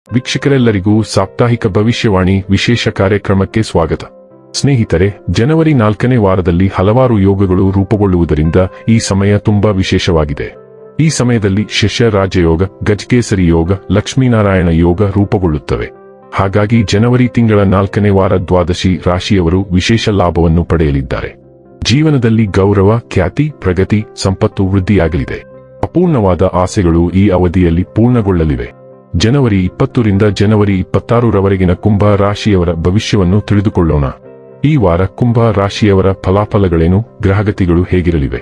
ವೀಕ್ಷಕರೆಲ್ಲರಿಗೂ ಸಾಪ್ತಾಹಿಕ ಭವಿಷ್ಯವಾಣಿ ವಿಶೇಷ ಕಾರ್ಯಕ್ರಮಕ್ಕೆ ಸ್ವಾಗತ. ಸ್ನೇಹಿತರೆ, ಜನವರಿ 4ನೇ ವಾರದಲ್ಲಿ ಹಲವಾರು ಯೋಗಗಳು ರೂಪುಗೊಳ್ಳುವುದರಿಂದ ಈ ಸಮಯ ತುಂಬಾ ವಿಶೇಷವಾಗಿದೆ. ಈ ಸಮಯದಲ್ಲಿ ಶಶ ರಾಜಯೋಗ, ಗಜಕೇಸರಿ ಯೋಗ, ಲಕ್ಷ್ಮೀನಾರಾಯಣ ಯೋಗ ರೂಪುಗೊಳ್ಳುತ್ತವೆ. ಹಾಗಾಗಿ ಜನವರಿ ತಿಂಗಳ 4ನೇ ವಾರ ದ್ವಾದಶಿ ರಾಶಿಯವರು ವಿಶೇಷ ಲಾಭವನ್ನು ಪಡೆಯಲಿದ್ದಾರೆ. ಜೀವನದಲ್ಲಿ ಗೌರವ, ಖ್ಯಾತಿ, ಪ್ರಗತಿ, ಸಂಪತ್ತು ವೃದ್ಧಿಯಾಗಲಿದೆ. ಅಪೂರ್ಣವಾದ ಆಸೆಗಳು ಈ ಅವಧಿಯಲ್ಲಿ ಪೂರ್ಣಗೊಳ್ಳಲಿವೆ. ಜನವರಿ 20ರಿಂದ ಜನವರಿ 26ರವರೆಗಿನ ಕುಂಭ ರಾಶಿಯವರ ಭವಿಷ್ಯವನ್ನು ತಿಳಿದುಕೊಳ್ಳೋಣ. ಈ ವಾರ ಕುಂಭ ರಾಶಿಯವರ ಫಲಾಫಲಗಳೇನು, ಗ್ರಹಗತಿಗಳು ಹೇಗಿರಲಿವೆ,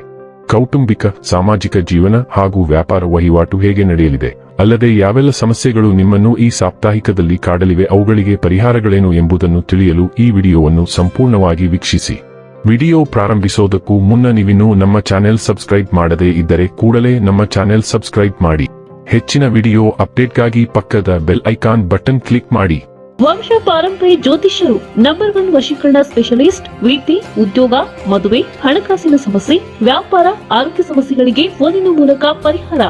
ಕೌಟುಂಬಿಕ, ಸಾಮಾಜಿಕ ಜೀವನ ಹಾಗೂ ವ್ಯಾಪಾರ ವಹಿವಾಟು ಹೇಗೆ ನಡೆಯಲಿದೆ, ಅಲ್ಲದೆ ಯಾವೆಲ್ಲ ಸಮಸ್ಯೆಗಳು ನಿಮ್ಮನ್ನು ಈ ಸಾಪ್ತಾಹಿಕದಲ್ಲಿ ಕಾಡಲಿವೆ, ಅವುಗಳಿಗೆ ಪರಿಹಾರಗಳೇನು ಎಂಬುದನ್ನು ತಿಳಿಯಲು ಈ ವಿಡಿಯೋವನ್ನು ಸಂಪೂರ್ಣವಾಗಿ ವೀಕ್ಷಿಸಿ. ವಿಡಿಯೋ ಪ್ರಾರಂಭಿಸೋದಕ್ಕೂ ಮುನ್ನ ನೀವಿನ್ನೂ ನಮ್ಮ ಚಾನೆಲ್ ಸಬ್ಸ್ಕ್ರೈಬ್ ಮಾಡದೇ ಇದ್ದರೆ ಕೂಡಲೇ ನಮ್ಮ ಚಾನೆಲ್ ಸಬ್ಸ್ಕ್ರೈಬ್ ಮಾಡಿ. ಹೆಚ್ಚಿನ ವಿಡಿಯೋ ಅಪ್ಡೇಟ್ಗಾಗಿ ಪಕ್ಕದ ಬೆಲ್ ಐಕಾನ್ ಬಟನ್ ಕ್ಲಿಕ್ ಮಾಡಿ. ವಂಶ ಪಾರಂಪರ್ಯ ಜ್ಯೋತಿಷ್ಯರು ನಂಬರ್ 1 ವಶೀಕರಣ ಸ್ಪೆಷಲಿಸ್ಟ್. ವೃತ್ತಿ, ಉದ್ಯೋಗ, ಮದುವೆ, ಹಣಕಾಸಿನ ಸಮಸ್ಯೆ, ವ್ಯಾಪಾರ, ಆರೋಗ್ಯ ಸಮಸ್ಯೆಗಳಿಗೆ ಫೋನಿನ ಮೂಲಕ ಪರಿಹಾರ.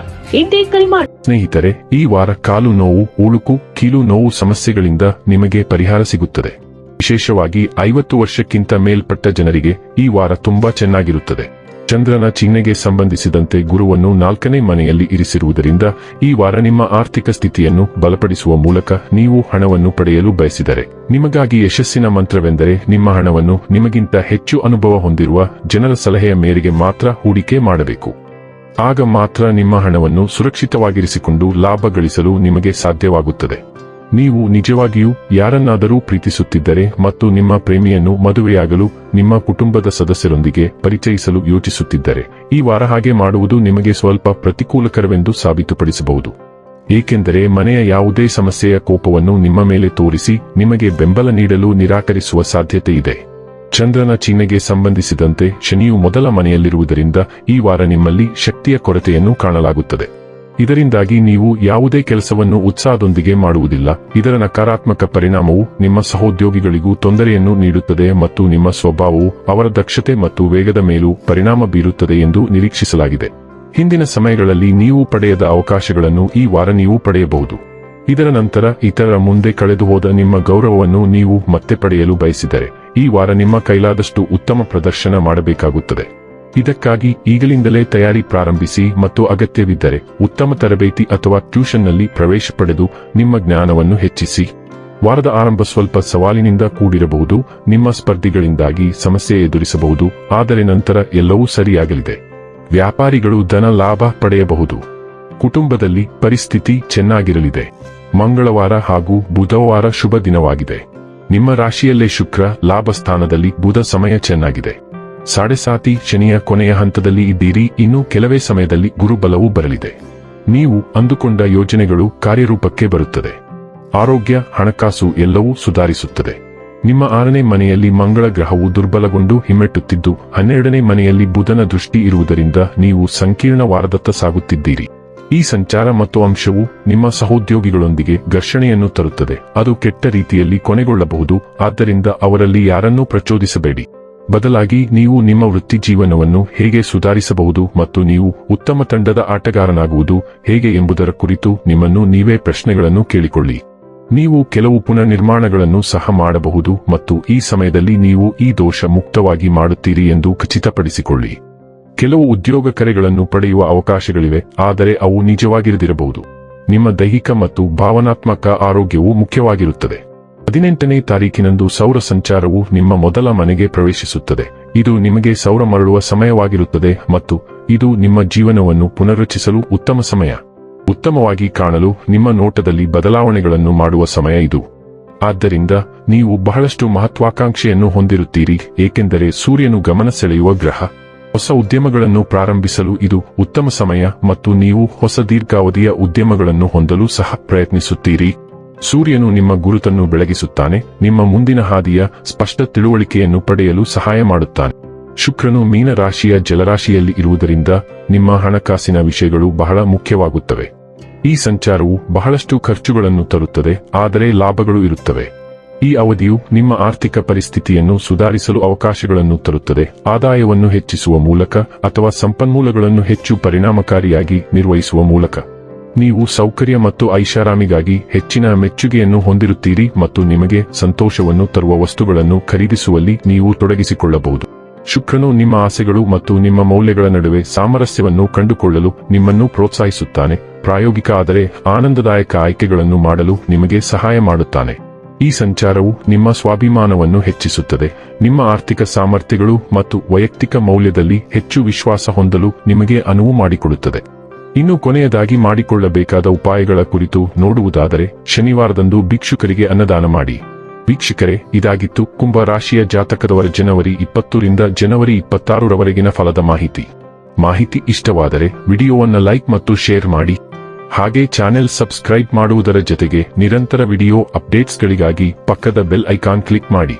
ಇಂದೇ ಕರೆ ಮಾಡಿ. ಸ್ನೇಹಿತರೆ, ಈ ವಾರ ಕಾಲು ನೋವು, ಉಳುಕು, ಕೀಲು ನೋವು ಸಮಸ್ಯೆಗಳಿಂದ ನಿಮಗೆ ಪರಿಹಾರ ಸಿಗುತ್ತದೆ. ವಿಶೇಷವಾಗಿ 50 ವರ್ಷಕ್ಕಿಂತ ಮೇಲ್ಪಟ್ಟ ಜನರಿಗೆ ಈ ವಾರ ತುಂಬಾ ಚೆನ್ನಾಗಿರುತ್ತದೆ. ಚಂದ್ರನ ಚಿಹ್ನೆಗೆ ಸಂಬಂಧಿಸಿದಂತೆ ಗುರುವನ್ನು 4ನೇ ಮನೆಯಲ್ಲಿ ಇರಿಸಿರುವುದರಿಂದ ಈ ವಾರ ನಿಮ್ಮ ಆರ್ಥಿಕ ಸ್ಥಿತಿಯನ್ನು ಬಲಪಡಿಸುವ ಮೂಲಕ ನೀವು ಹಣವನ್ನು ಪಡೆಯಲು ಬಯಸಿದರೆ, ನಿಮಗಾಗಿ ಯಶಸ್ಸಿನ ಮಂತ್ರವೆಂದರೆ ನಿಮ್ಮ ಹಣವನ್ನು ನಿಮಗಿಂತ ಹೆಚ್ಚು ಅನುಭವ ಹೊಂದಿರುವ ಜನರ ಸಲಹೆಯ ಮೇರೆಗೆ ಮಾತ್ರ ಹೂಡಿಕೆ ಮಾಡಬೇಕು. ಆಗ ಮಾತ್ರ ನಿಮ್ಮ ಹಣವನ್ನು ಸುರಕ್ಷಿತವಾಗಿರಿಸಿಕೊಂಡು ಲಾಭ ಗಳಿಸಲು ನಿಮಗೆ ಸಾಧ್ಯವಾಗುತ್ತದೆ. ನೀವು ನಿಜವಾಗಿಯೂ ಯಾರನ್ನಾದರೂ ಪ್ರೀತಿಸುತ್ತಿದ್ದರೆ ಮತ್ತು ನಿಮ್ಮ ಪ್ರೇಮಿಯನ್ನು ಮದುವೆಯಾಗಲು ನಿಮ್ಮ ಕುಟುಂಬದ ಸದಸ್ಯರೊಂದಿಗೆ ಪರಿಚಯಿಸಲು ಯೋಚಿಸುತ್ತಿದ್ದರೆ, ಈ ವಾರ ಹಾಗೆ ಮಾಡುವುದು ನಿಮಗೆ ಸ್ವಲ್ಪ ಪ್ರತಿಕೂಲಕರವೆಂದು ಸಾಬೀತುಪಡಿಸಬಹುದು. ಏಕೆಂದರೆ ಮನೆಯ ಯಾವುದೇ ಸಮಸ್ಯೆಯ ಕೋಪವನ್ನು ನಿಮ್ಮ ಮೇಲೆ ತೋರಿಸಿ ನಿಮಗೆ ಬೆಂಬಲ ನೀಡಲು ನಿರಾಕರಿಸುವ ಸಾಧ್ಯತೆ ಇದೆ. ಚಂದ್ರನ ಚಿಹ್ನೆಗೆ ಸಂಬಂಧಿಸಿದಂತೆ ಶನಿಯು ಮೊದಲ ಮನೆಯಲ್ಲಿರುವುದರಿಂದ ಈ ವಾರ ನಿಮ್ಮಲ್ಲಿ ಶಕ್ತಿಯ ಕೊರತೆಯನ್ನು ಕಾಣಲಾಗುತ್ತದೆ. ಇದರಿಂದಾಗಿ ನೀವು ಯಾವುದೇ ಕೆಲಸವನ್ನು ಉತ್ಸಾಹದೊಂದಿಗೆ ಮಾಡುವುದಿಲ್ಲ. ಇದರ ನಕಾರಾತ್ಮಕ ಪರಿಣಾಮವು ನಿಮ್ಮ ಸಹೋದ್ಯೋಗಿಗಳಿಗೂ ತೊಂದರೆಯನ್ನು ನೀಡುತ್ತದೆ ಮತ್ತು ನಿಮ್ಮ ಸ್ವಭಾವವು ಅವರ ದಕ್ಷತೆ ಮತ್ತು ವೇಗದ ಮೇಲೂ ಪರಿಣಾಮ ಬೀರುತ್ತದೆ ಎಂದು ನಿರೀಕ್ಷಿಸಲಾಗಿದೆ. ಹಿಂದಿನ ಸಮಯಗಳಲ್ಲಿ ನೀವು ಪಡೆಯದ ಅವಕಾಶಗಳನ್ನು ಈ ವಾರ ನೀವು ಪಡೆಯಬಹುದು. ಇದರ ನಂತರ ಇತರರ ಮುಂದೆ ಕಳೆದುಹೋದ ನಿಮ್ಮ ಗೌರವವನ್ನು ನೀವು ಮತ್ತೆ ಪಡೆಯಲು ಬಯಸಿದರೆ, ಈ ವಾರ ನಿಮ್ಮ ಕೈಲಾದಷ್ಟು ಉತ್ತಮ ಪ್ರದರ್ಶನ ಮಾಡಬೇಕಾಗುತ್ತದೆ. ಇದಕ್ಕಾಗಿ ಈಗಲಿಂದಲೇ ತಯಾರಿ ಪ್ರಾರಂಭಿಸಿ ಮತ್ತು ಅಗತ್ಯವಿದ್ದರೆ ಉತ್ತಮ ತರಬೇತಿ ಅಥವಾ ಟ್ಯೂಷನ್ನಲ್ಲಿ ಪ್ರವೇಶ ಪಡೆದು ನಿಮ್ಮ ಜ್ಞಾನವನ್ನು ಹೆಚ್ಚಿಸಿ. ವಾರದ ಆರಂಭ ಸ್ವಲ್ಪ ಸವಾಲಿನಿಂದ ಕೂಡಿರಬಹುದು. ನಿಮ್ಮ ಸ್ಪರ್ಧಿಗಳಿಂದಾಗಿ ಸಮಸ್ಯೆ ಎದುರಿಸಬಹುದು, ಆದರೆ ನಂತರ ಎಲ್ಲವೂ ಸರಿಯಾಗಲಿದೆ. ವ್ಯಾಪಾರಿಗಳು ಧನ ಲಾಭ ಪಡೆಯಬಹುದು. ಕುಟುಂಬದಲ್ಲಿ ಪರಿಸ್ಥಿತಿ ಚೆನ್ನಾಗಿರಲಿದೆ. ಮಂಗಳವಾರ ಹಾಗೂ ಬುಧವಾರ ಶುಭ ದಿನವಾಗಿದೆ. ನಿಮ್ಮ ರಾಶಿಯಲ್ಲೇ ಶುಕ್ರ ಲಾಭ ಸ್ಥಾನದಲ್ಲಿ, ಬುಧ ಸಮಯ ಚೆನ್ನಾಗಿದೆ. ಸಾಡೆಸಾತಿ ಶನಿಯ ಕೊನೆಯ ಹಂತದಲ್ಲಿ ಇದ್ದೀರಿ. ಇನ್ನು ಕೆಲವೇ ಸಮಯದಲ್ಲಿ ಗುರುಬಲವೂ ಬರಲಿದೆ. ನೀವು ಅಂದುಕೊಂಡ ಯೋಜನೆಗಳು ಕಾರ್ಯರೂಪಕ್ಕೆ ಬರುತ್ತದೆ. ಆರೋಗ್ಯ, ಹಣಕಾಸು ಎಲ್ಲವೂ ಸುಧಾರಿಸುತ್ತದೆ. ನಿಮ್ಮ 6ನೇ ಮನೆಯಲ್ಲಿ ಮಂಗಳ ಗ್ರಹವು ದುರ್ಬಲಗೊಂಡು ಹಿಮ್ಮೆಟ್ಟುತ್ತಿದ್ದು 12ನೇ ಮನೆಯಲ್ಲಿ ಬುಧನ ದೃಷ್ಟಿ ಇರುವುದರಿಂದ ನೀವು ಸಂಕೀರ್ಣ ವಾರದತ್ತ ಸಾಗುತ್ತಿದ್ದೀರಿ. ಈ ಸಂಚಾರ ಮತ್ತು ಅಂಶವು ನಿಮ್ಮ ಸಹೋದ್ಯೋಗಿಗಳೊಂದಿಗೆ ಘರ್ಷಣೆಯನ್ನು ತರುತ್ತದೆ. ಅದು ಕೆಟ್ಟ ರೀತಿಯಲ್ಲಿ ಕೊನೆಗೊಳ್ಳಬಹುದು. ಆದ್ದರಿಂದ ಅವರಲ್ಲಿ ಯಾರನ್ನೂ ಪ್ರಚೋದಿಸಬೇಡಿ. ಬದಲಾಗಿ ನೀವು ನಿಮ್ಮ ವೃತ್ತಿ ಜೀವನವನ್ನು ಹೇಗೆ ಸುಧಾರಿಸಬಹುದು ಮತ್ತು ನೀವು ಉತ್ತಮ ತಂಡದ ಆಟಗಾರನಾಗುವುದು ಹೇಗೆ ಎಂಬುದರ ಕುರಿತು ನಿಮ್ಮನ್ನು ನೀವೇ ಪ್ರಶ್ನೆಗಳನ್ನು ಕೇಳಿಕೊಳ್ಳಿ. ನೀವು ಕೆಲವು ಪುನರ್ನಿರ್ಮಾಣಗಳನ್ನು ಸಹ ಮಾಡಬಹುದು ಮತ್ತು ಈ ಸಮಯದಲ್ಲಿ ನೀವು ಈ ದೋಷ ಮುಕ್ತವಾಗಿ ಮಾಡುತ್ತೀರಿ ಎಂದು ಖಚಿತಪಡಿಸಿಕೊಳ್ಳಿ. ಕೆಲವು ಉದ್ಯೋಗ ಕರೆಗಳನ್ನು ಪಡೆಯುವ ಅವಕಾಶಗಳಿವೆ, ಆದರೆ ಅವು ನಿಜವಾಗಿರದಿರಬಹುದು. ನಿಮ್ಮ ದೈಹಿಕ ಮತ್ತು ಭಾವನಾತ್ಮಕ ಆರೋಗ್ಯವು ಮುಖ್ಯವಾಗಿರುತ್ತದೆ. 18ನೇ ತಾರೀಕಿನಂದು ಸೌರ ಸಂಚಾರವು ನಿಮ್ಮ ಮೊದಲ ಮನೆಗೆ ಪ್ರವೇಶಿಸುತ್ತದೆ. ಇದು ನಿಮಗೆ ಸೌರ ಮರಳುವ ಸಮಯವಾಗಿರುತ್ತದೆ ಮತ್ತು ಇದು ನಿಮ್ಮ ಜೀವನವನ್ನು ಪುನರ್ರಚಿಸಲು ಉತ್ತಮ ಸಮಯ. ಉತ್ತಮವಾಗಿ ಕಾಣಲು ನಿಮ್ಮ ನೋಟದಲ್ಲಿ ಬದಲಾವಣೆಗಳನ್ನು ಮಾಡುವ ಸಮಯ ಇದು. ಆದ್ದರಿಂದ ನೀವು ಬಹಳಷ್ಟು ಮಹತ್ವಾಕಾಂಕ್ಷೆಯನ್ನು ಹೊಂದಿರುತ್ತೀರಿ, ಏಕೆಂದರೆ ಸೂರ್ಯನು ಗಮನ ಸೆಳೆಯುವ ಗ್ರಹ. ಹೊಸ ಉದ್ಯಮಗಳನ್ನು ಪ್ರಾರಂಭಿಸಲು ಇದು ಉತ್ತಮ ಸಮಯ ಮತ್ತು ನೀವು ಹೊಸ ದೀರ್ಘಾವಧಿಯ ಉದ್ಯಮಗಳನ್ನು ಹೊಂದಲು ಸಹ ಪ್ರಯತ್ನಿಸುತ್ತೀರಿ. ಸೂರ್ಯನು ನಿಮ್ಮ ಗುರುತನ್ನು ಬೆಳಗಿಸುತ್ತಾನೆ, ನಿಮ್ಮ ಮುಂದಿನ ಹಾದಿಯ ಸ್ಪಷ್ಟ ತಿಳುವಳಿಕೆಯನ್ನು ಪಡೆಯಲು ಸಹಾಯ ಮಾಡುತ್ತಾನೆ. ಶುಕ್ರನು ಮೀನ ರಾಶಿಯ ಜಲರಾಶಿಯಲ್ಲಿ ಇರುವುದರಿಂದ ನಿಮ್ಮ ಹಣಕಾಸಿನ ವಿಷಯಗಳು ಬಹಳ ಮುಖ್ಯವಾಗುತ್ತವೆ. ಈ ಸಂಚಾರವು ಬಹಳಷ್ಟು ಖರ್ಚುಗಳನ್ನು ತರುತ್ತದೆ, ಆದರೆ ಲಾಭಗಳು ಇರುತ್ತವೆ. ಈ ಅವಧಿಯು ನಿಮ್ಮ ಆರ್ಥಿಕ ಪರಿಸ್ಥಿತಿಯನ್ನು ಸುಧಾರಿಸಲು ಅವಕಾಶಗಳನ್ನು ತರುತ್ತದೆ. ಆದಾಯವನ್ನು ಹೆಚ್ಚಿಸುವ ಮೂಲಕ ಅಥವಾ ಸಂಪನ್ಮೂಲಗಳನ್ನು ಹೆಚ್ಚು ಪರಿಣಾಮಕಾರಿಯಾಗಿ ನಿರ್ವಹಿಸುವ ಮೂಲಕ. ನೀವು ಸೌಕರ್ಯ ಮತ್ತು ಐಷಾರಾಮಿಗಾಗಿ ಹೆಚ್ಚಿನ ಮೆಚ್ಚುಗೆಯನ್ನು ಹೊಂದಿರುತ್ತೀರಿ ಮತ್ತು ನಿಮಗೆ ಸಂತೋಷವನ್ನು ತರುವ ವಸ್ತುಗಳನ್ನು ಖರೀದಿಸುವಲ್ಲಿ ನೀವು ತೊಡಗಿಸಿಕೊಳ್ಳಬಹುದು. ಶುಕ್ರನು ನಿಮ್ಮ ಆಸೆಗಳು ಮತ್ತು ನಿಮ್ಮ ಮೌಲ್ಯಗಳ ನಡುವೆ ಸಾಮರಸ್ಯವನ್ನು ಕಂಡುಕೊಳ್ಳಲು ನಿಮ್ಮನ್ನು ಪ್ರೋತ್ಸಾಹಿಸುತ್ತಾನೆ, ಪ್ರಾಯೋಗಿಕ ಆದರೆ ಆನಂದದಾಯಕ ಆಯ್ಕೆಗಳನ್ನು ಮಾಡಲು ನಿಮಗೆ ಸಹಾಯ ಮಾಡುತ್ತಾನೆ. ಈ ಸಂಚಾರವು ನಿಮ್ಮ ಸ್ವಾಭಿಮಾನವನ್ನು ಹೆಚ್ಚಿಸುತ್ತದೆ, ನಿಮ್ಮ ಆರ್ಥಿಕ ಸಾಮರ್ಥ್ಯಗಳು ಮತ್ತು ವೈಯಕ್ತಿಕ ಮೌಲ್ಯದಲ್ಲಿ ಹೆಚ್ಚು ವಿಶ್ವಾಸ ಹೊಂದಲು ನಿಮಗೆ ಅನುವು ಮಾಡಿಕೊಡುತ್ತದೆ. ಇನ್ನು ಕೊನೆಯದಾಗಿ ಮಾಡಿಕೊಳ್ಳಬೇಕಾದ ಉಪಾಯಗಳ ಕುರಿತು ನೋಡುವುದಾದರೆ, ಶನಿವಾರದಂದು ಭಿಕ್ಷುಕರಿಗೆ ಅನ್ನದಾನ ಮಾಡಿ. ವೀಕ್ಷಕರೇ, ಇದಾಗಿತ್ತು ಕುಂಭ ರಾಶಿಯ ಜಾತಕದವರ ಜನವರಿ 20 ರಿಂದ ಜನವರಿ 26 ರವರೆಗಿನ ಫಲದ ಮಾಹಿತಿ ಇಷ್ಟವಾದರೆ ವಿಡಿಯೋವನ್ನು ಲೈಕ್ ಮತ್ತು ಶೇರ್ ಮಾಡಿ. ಹಾಗೆ ಚಾನೆಲ್ ಸಬ್ಸ್ಕ್ರೈಬ್ ಮಾಡುವುದರ ಜೊತೆಗೆ ನಿರಂತರ ವಿಡಿಯೋ ಅಪ್ಡೇಟ್ಸ್ಗಳಿಗಾಗಿ ಪಕ್ಕದ ಬೆಲ್ ಐಕಾನ್ ಕ್ಲಿಕ್ ಮಾಡಿ.